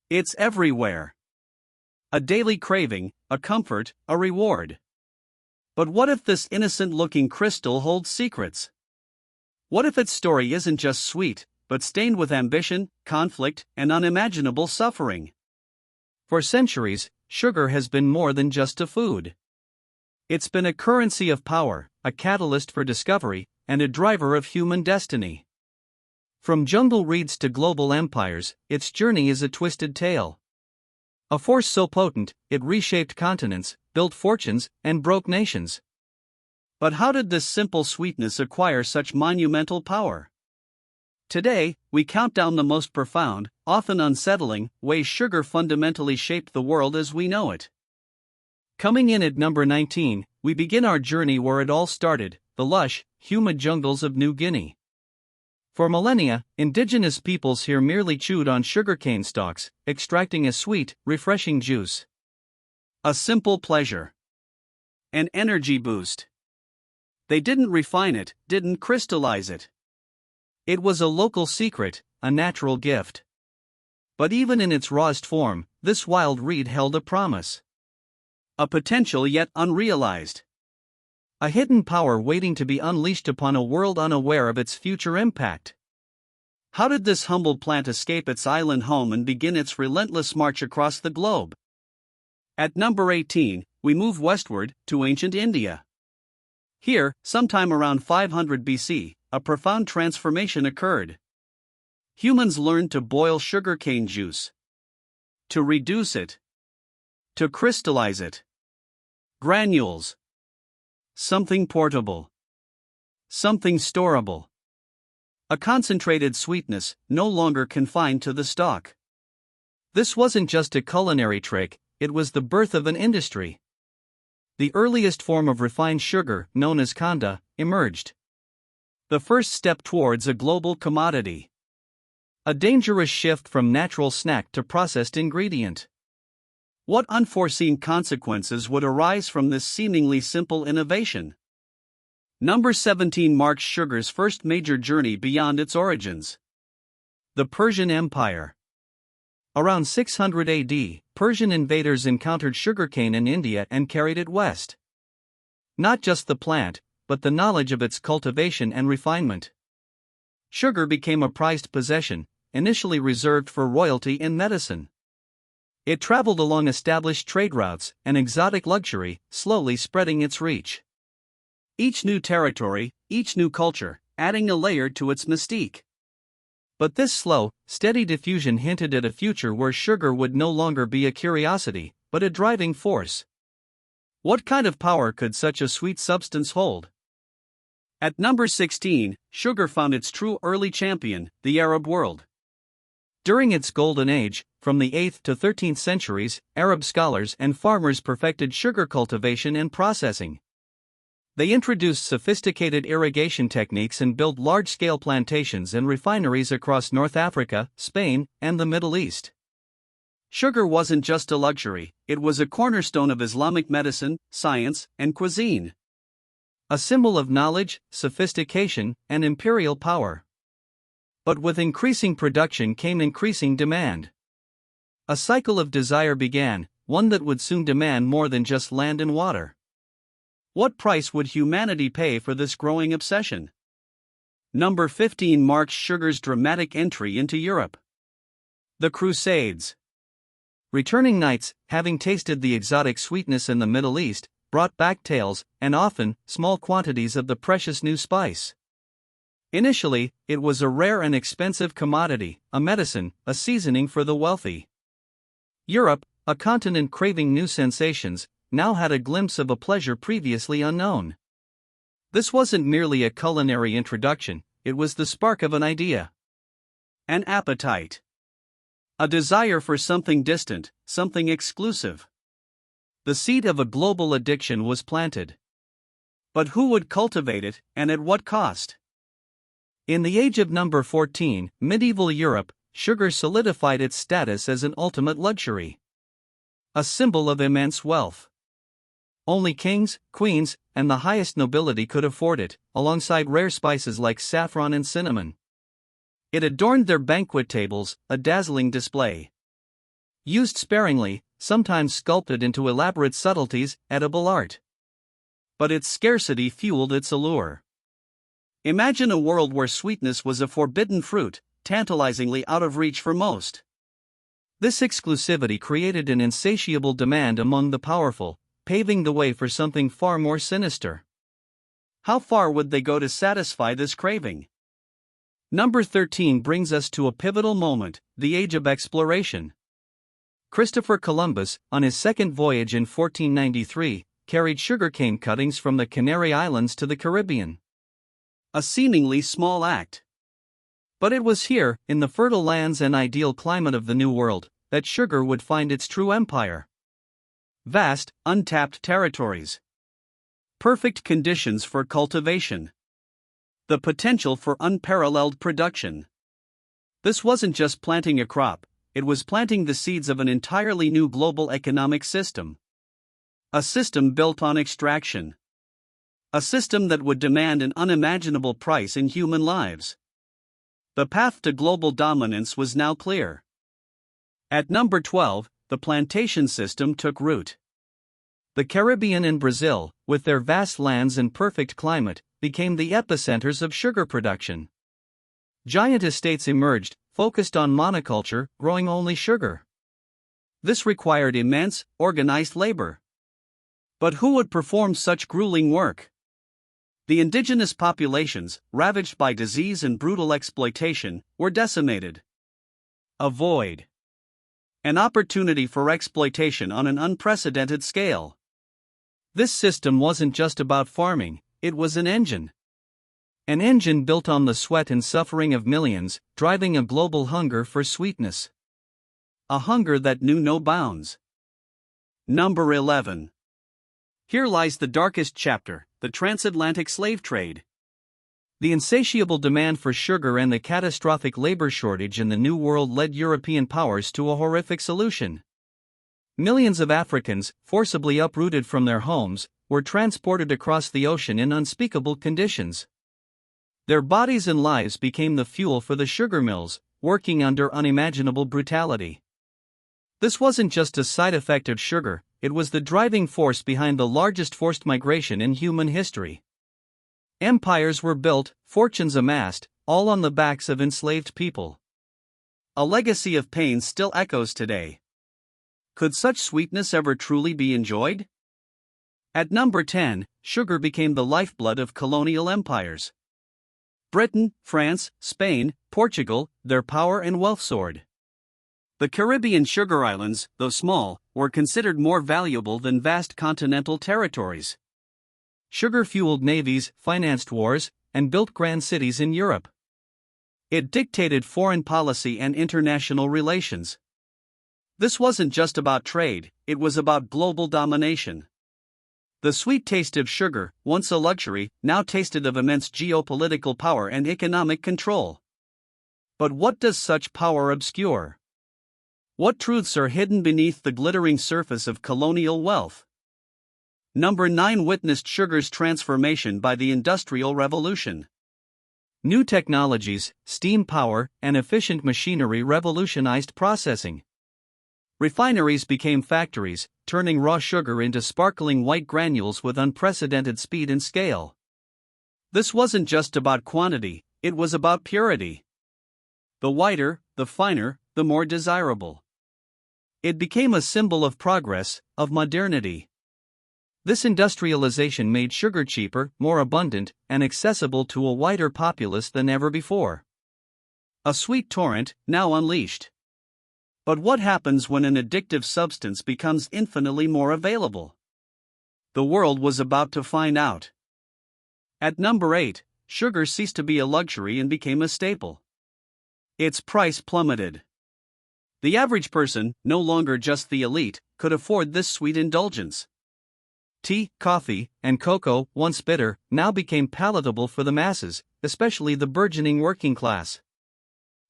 It's everywhere. A daily craving, a comfort, a reward. But what if this innocent-looking crystal holds secrets? What if its story isn't just sweet, but stained with ambition, conflict, and unimaginable suffering? For centuries, sugar has been more than just a food. It's been a currency of power, a catalyst for discovery, and a driver of human destiny. From jungle reeds to global empires, its journey is a twisted tale. A force so potent, it reshaped continents, built fortunes, and broke nations. But how did this simple sweetness acquire such monumental power? Today, we count down the most profound, often unsettling, ways sugar fundamentally shaped the world as we know it. Coming in at number 19, we begin our journey where it all started, the lush, humid jungles of New Guinea. For millennia, indigenous peoples here merely chewed on sugarcane stalks, extracting a sweet, refreshing juice. A simple pleasure. An energy boost. They didn't refine it, didn't crystallize it. It was a local secret, a natural gift. But even in its rawest form, this wild reed held a promise. A potential yet unrealized. A hidden power waiting to be unleashed upon a world unaware of its future impact. How did this humble plant escape its island home and begin its relentless march across the globe? At number 18, we move westward, to ancient India. Here, sometime around 500 BC, a profound transformation occurred. Humans learned to boil sugarcane juice. To reduce it. To crystallize it. Granules. Something portable. Something storable. A concentrated sweetness, no longer confined to the stalk. This wasn't just a culinary trick, it was the birth of an industry. The earliest form of refined sugar, known as kanda, emerged. The first step towards a global commodity. A dangerous shift from natural snack to processed ingredient. What unforeseen consequences would arise from this seemingly simple innovation? Number 17 marks sugar's first major journey beyond its origins. The Persian Empire. Around 600 AD, Persian invaders encountered sugarcane in India and carried it west. Not just the plant, but the knowledge of its cultivation and refinement. Sugar became a prized possession, initially reserved for royalty and medicine. It traveled along established trade routes, an exotic luxury, slowly spreading its reach. Each new territory, each new culture, adding a layer to its mystique. But this slow, steady diffusion hinted at a future where sugar would no longer be a curiosity, but a driving force. What kind of power could such a sweet substance hold? At number 16, sugar found its true early champion, the Arab world. During its golden age, from the 8th to 13th centuries, Arab scholars and farmers perfected sugar cultivation and processing. They introduced sophisticated irrigation techniques and built large-scale plantations and refineries across North Africa, Spain, and the Middle East. Sugar wasn't just a luxury, it was a cornerstone of Islamic medicine, science, and cuisine. A symbol of knowledge, sophistication, and imperial power. But with increasing production came increasing demand. A cycle of desire began, one that would soon demand more than just land and water. What price would humanity pay for this growing obsession? Number 15 marks sugar's dramatic entry into Europe. The Crusades. Returning knights, having tasted the exotic sweetness in the Middle East, brought back tales, and often, small quantities of the precious new spice. Initially, it was a rare and expensive commodity, a medicine, a seasoning for the wealthy. Europe, a continent craving new sensations, now had a glimpse of a pleasure previously unknown. This wasn't merely a culinary introduction, it was the spark of an idea. An appetite. A desire for something distant, something exclusive. The seed of a global addiction was planted. But who would cultivate it, and at what cost? In the age of number 14, medieval Europe, sugar solidified its status as an ultimate luxury. A symbol of immense wealth. Only kings, queens, and the highest nobility could afford it, alongside rare spices like saffron and cinnamon. It adorned their banquet tables, a dazzling display. Used sparingly, sometimes sculpted into elaborate subtleties, edible art. But its scarcity fueled its allure. Imagine a world where sweetness was a forbidden fruit, tantalizingly out of reach for most. This exclusivity created an insatiable demand among the powerful, paving the way for something far more sinister. How far would they go to satisfy this craving? Number 13 brings us to a pivotal moment, the age of exploration. Christopher Columbus, on his second voyage in 1493, carried sugarcane cuttings from the Canary Islands to the Caribbean. A seemingly small act. But it was here, in the fertile lands and ideal climate of the New World, that sugar would find its true empire. Vast, untapped territories. Perfect conditions for cultivation. The potential for unparalleled production. This wasn't just planting a crop, it was planting the seeds of an entirely new global economic system. A system built on extraction. A system that would demand an unimaginable price in human lives. The path to global dominance was now clear. At number 12, the plantation system took root. The Caribbean and Brazil, with their vast lands and perfect climate, became the epicenters of sugar production. Giant estates emerged, focused on monoculture, growing only sugar. This required immense, organized labor. But who would perform such grueling work? The indigenous populations, ravaged by disease and brutal exploitation, were decimated. A void. An opportunity for exploitation on an unprecedented scale. This system wasn't just about farming, it was an engine. An engine built on the sweat and suffering of millions, driving a global hunger for sweetness. A hunger that knew no bounds. Number 11. Here lies the darkest chapter, the transatlantic slave trade. The insatiable demand for sugar and the catastrophic labor shortage in the New World led European powers to a horrific solution. Millions of Africans, forcibly uprooted from their homes, were transported across the ocean in unspeakable conditions. Their bodies and lives became the fuel for the sugar mills, working under unimaginable brutality. This wasn't just a side effect of sugar, it was the driving force behind the largest forced migration in human history. Empires were built, fortunes amassed, all on the backs of enslaved people. A legacy of pain still echoes today. Could such sweetness ever truly be enjoyed? At number 10, sugar became the lifeblood of colonial empires. Britain, France, Spain, Portugal, their power and wealth soared. The Caribbean sugar islands, though small, were considered more valuable than vast continental territories. Sugar fueled navies, financed wars, and built grand cities in Europe. It dictated foreign policy and international relations. This wasn't just about trade, it was about global domination. The sweet taste of sugar, once a luxury, now tasted of immense geopolitical power and economic control. But what does such power obscure? What truths are hidden beneath the glittering surface of colonial wealth? Number 9 witnessed sugar's transformation by the Industrial Revolution. New technologies, steam power, and efficient machinery revolutionized processing. Refineries became factories, turning raw sugar into sparkling white granules with unprecedented speed and scale. This wasn't just about quantity, it was about purity. The whiter, the finer, the more desirable. It became a symbol of progress, of modernity. This industrialization made sugar cheaper, more abundant, and accessible to a wider populace than ever before. A sweet torrent, now unleashed. But what happens when an addictive substance becomes infinitely more available? The world was about to find out. At number 8, sugar ceased to be a luxury and became a staple. Its price plummeted. The average person, no longer just the elite, could afford this sweet indulgence. Tea, coffee, and cocoa, once bitter, now became palatable for the masses, especially the burgeoning working class.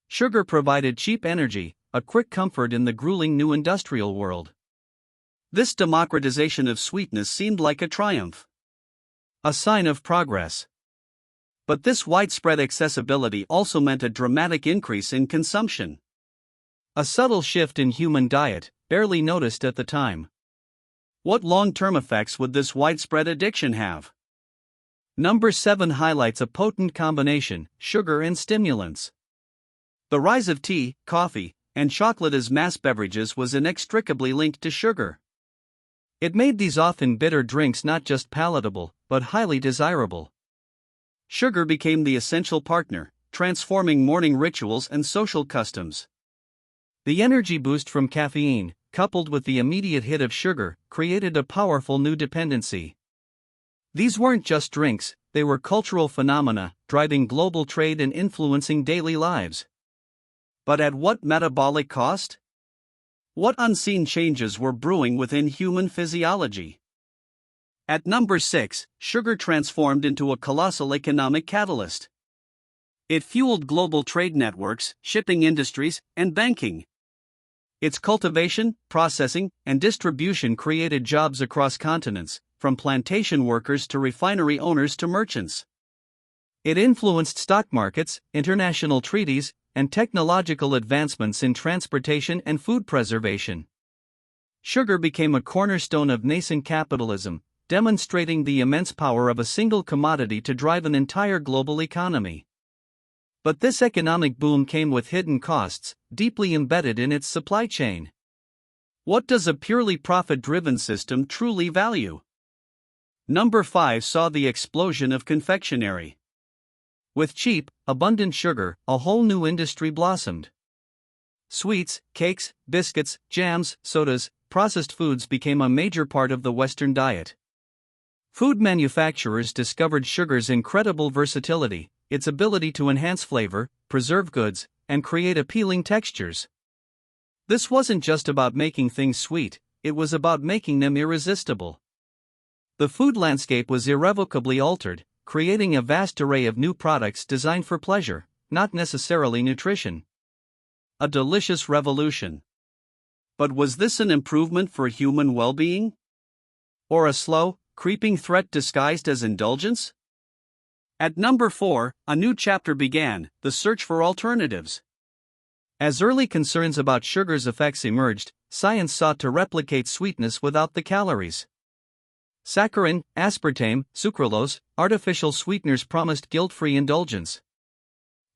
Sugar provided cheap energy, a quick comfort in the grueling new industrial world. This democratization of sweetness seemed like a triumph. A sign of progress. But this widespread accessibility also meant a dramatic increase in consumption. A subtle shift in human diet, barely noticed at the time. What long-term effects would this widespread addiction have? Number 7 highlights a potent combination: sugar and stimulants. The rise of tea, coffee, and chocolate as mass beverages was inextricably linked to sugar. It made these often bitter drinks not just palatable, but highly desirable. Sugar became the essential partner, transforming morning rituals and social customs. The energy boost from caffeine, coupled with the immediate hit of sugar, created a powerful new dependency. These weren't just drinks, they were cultural phenomena, driving global trade and influencing daily lives. But at what metabolic cost? What unseen changes were brewing within human physiology? At number 6, sugar transformed into a colossal economic catalyst. It fueled global trade networks, shipping industries, and banking. Its cultivation, processing, and distribution created jobs across continents, from plantation workers to refinery owners to merchants. It influenced stock markets, international treaties, and technological advancements in transportation and food preservation. Sugar became a cornerstone of nascent capitalism, demonstrating the immense power of a single commodity to drive an entire global economy. But this economic boom came with hidden costs, deeply embedded in its supply chain. What does a purely profit-driven system truly value? Number 5 saw the explosion of confectionery. With cheap, abundant sugar, a whole new industry blossomed. Sweets, cakes, biscuits, jams, sodas, processed foods became a major part of the Western diet. Food manufacturers discovered sugar's incredible versatility, its ability to enhance flavor, preserve goods, and create appealing textures. This wasn't just about making things sweet, it was about making them irresistible. The food landscape was irrevocably altered, creating a vast array of new products designed for pleasure, not necessarily nutrition. A delicious revolution. But was this an improvement for human well-being? Or a slow, creeping threat disguised as indulgence? At number 4, a new chapter began: the search for alternatives. As early concerns about sugar's effects emerged, science sought to replicate sweetness without the calories. Saccharin, aspartame, sucralose, artificial sweeteners promised guilt-free indulgence.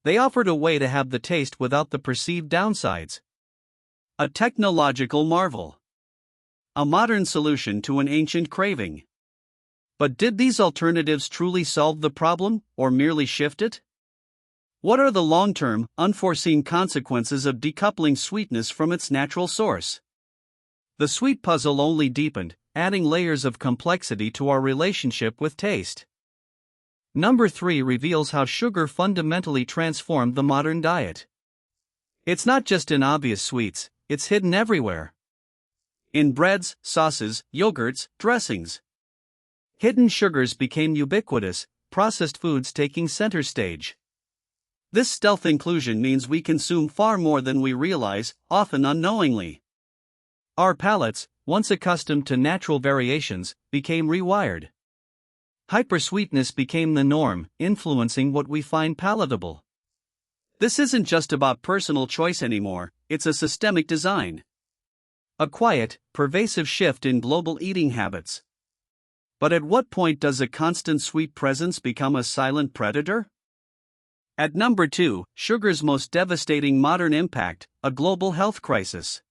They offered a way to have the taste without the perceived downsides. A technological marvel. A modern solution to an ancient craving. But did these alternatives truly solve the problem, or merely shift it? What are the long-term, unforeseen consequences of decoupling sweetness from its natural source? The sweet puzzle only deepened, adding layers of complexity to our relationship with taste. Number 3 reveals how sugar fundamentally transformed the modern diet. It's not just in obvious sweets, it's hidden everywhere. In breads, sauces, yogurts, dressings. Hidden sugars became ubiquitous, processed foods taking center stage. This stealth inclusion means we consume far more than we realize, often unknowingly. Our palates, once accustomed to natural variations, became rewired. Hypersweetness became the norm, influencing what we find palatable. This isn't just about personal choice anymore, it's a systemic design. A quiet, pervasive shift in global eating habits. But at what point does a constant sweet presence become a silent predator? At number 2, sugar's most devastating modern impact: a global health crisis.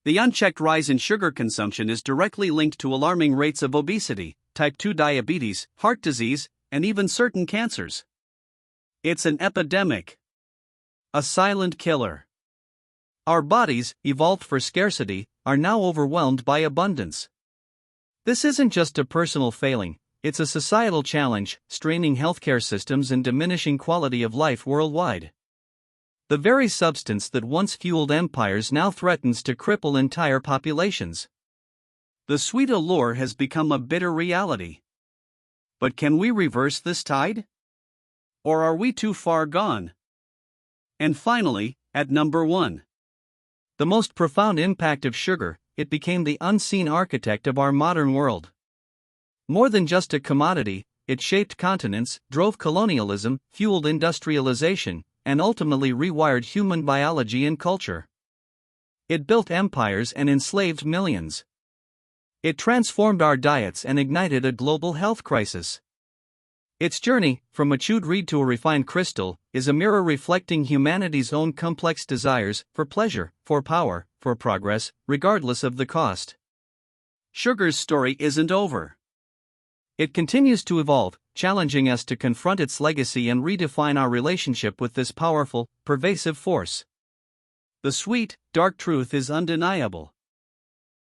The unchecked rise in sugar consumption is directly linked to alarming rates of obesity, type 2 diabetes, heart disease, and even certain cancers. It's an epidemic. A silent killer. Our bodies, evolved for scarcity, are now overwhelmed by abundance. This isn't just a personal failing, it's a societal challenge, straining healthcare systems and diminishing quality of life worldwide. The very substance that once fueled empires now threatens to cripple entire populations. The sweet allure has become a bitter reality. But can we reverse this tide? Or are we too far gone? And finally, at number 1. The most profound impact of sugar: it became the unseen architect of our modern world. More than just a commodity, it shaped continents, drove colonialism, fueled industrialization, and ultimately rewired human biology and culture. It built empires and enslaved millions. It transformed our diets and ignited a global health crisis. Its journey, from a chewed reed to a refined crystal, is a mirror reflecting humanity's own complex desires for pleasure, for power, for progress, regardless of the cost. Sugar's story isn't over. It continues to evolve, challenging us to confront its legacy and redefine our relationship with this powerful, pervasive force. The sweet, dark truth is undeniable.